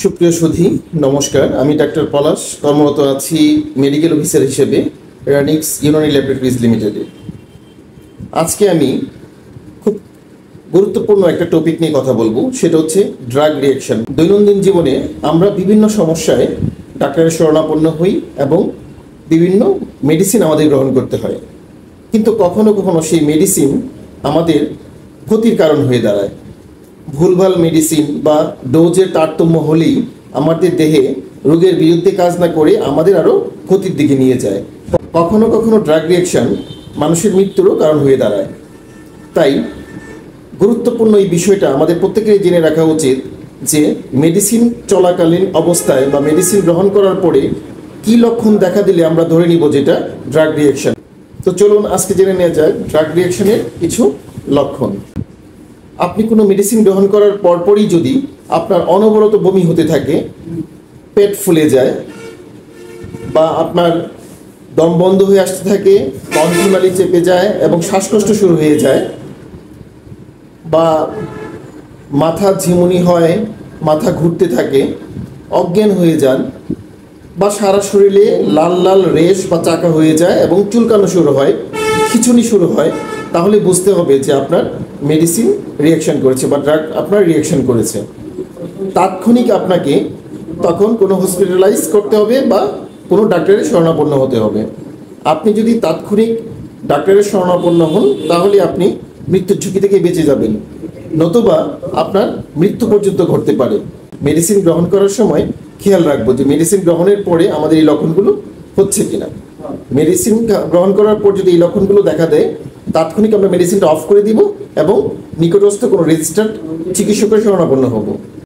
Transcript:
সুপ্রিয় সুধী, নমস্কার। আমি ডাক্তার পলাশ, কর্মরত আছি মেডিকেল অফিসার হিসেবে রানিক্স ইউনানি ল্যাবরেটরিজ লিমিটেডে। আজকে আমি খুব গুরুত্বপূর্ণ একটা টপিক নিয়ে কথা বলবো, সেটা হচ্ছে ড্রাগ রিঅ্যাকশন। দৈনন্দিন জীবনে আমরা বিভিন্ন সমস্যায় ডাক্তারের শরণাপন্ন হই এবং বিভিন্ন মেডিসিন আমাদের গ্রহণ করতে হয়, কিন্তু কখনো কখনো সেই মেডিসিন আমাদের ক্ষতির কারণ হয়ে দাঁড়ায়। ভুলভাল মেডিসিন বা ডোজের তারতম্য হলেই আমাদের দেহে রোগের বিরুদ্ধে কাজ না করে আমাদের আরও ক্ষতির দিকে নিয়ে যায়। কখনো কখনো ড্রাগ রিঅ্যাকশন মানুষের মৃত্যুরও কারণ হয়ে দাঁড়ায়। তাই গুরুত্বপূর্ণ এই বিষয়টা আমাদের প্রত্যেকেরই জেনে রাখা উচিত যে মেডিসিন চলাকালীন অবস্থায় বা মেডিসিন গ্রহণ করার পরে কী লক্ষণ দেখা দিলে আমরা ধরে নিব যেটা ড্রাগ রিঅ্যাকশন। তো চলুন আজকে জেনে নেওয়া যাক ড্রাগ রিঅ্যাকশনের কিছু লক্ষণ। আপনি কোনো মেডিসিন গ্রহণ করার পরপরই যদি আপনার অনবরত বমি হতে থাকে, পেট ফুলে যায়, বা আপনার দম বন্ধ হয়ে আসতে থাকে, কণ্ঠনালী চেপে যায় এবং শ্বাসকষ্ট শুরু হয়ে যায়, বা মাথা ঝিমুনি হয়, মাথা ঘুরতে থাকে, অজ্ঞান হয়ে যান, বা সারা শরীরে লাল লাল রেশ বা চাকা হয়ে যায় এবং চুলকানো শুরু হয়, খিঁচুনি শুরু হয়, তাহলে বুঝতে হবে যে আপনার মেডিসিন রিঅ্যাকশন করেছে বা ড্রাগ আপনার রিঅ্যাকশন করেছে। তাৎক্ষণিক আপনাকে তখন কোনো হসপিটালাইজ করতে হবে বা কোনো ডাক্তারের শরণাপন্ন হতে হবে। আপনি যদি তাৎক্ষণিক ডাক্তারের শরণাপন্ন হন তাহলে আপনি মৃত্যুর ঝুঁকি থেকে বেঁচে যাবেন, নতুবা আপনার মৃত্যু পর্যন্ত ঘটতে পারে। মেডিসিন গ্রহণ করার সময় খেয়াল রাখবো যে মেডিসিন গ্রহণের পরে আমাদের এই লক্ষণগুলো হচ্ছে কিনা। মেডিসিন গ্রহণ করার পর যদি এই লক্ষণগুলো দেখা দেয়, তাৎক্ষণিক আমরা মেডিসিনটা অফ করে দিব এবং নিকটস্থ কোনো রেজিস্টার্ড চিকিৎসকের শরণাপন্ন হব।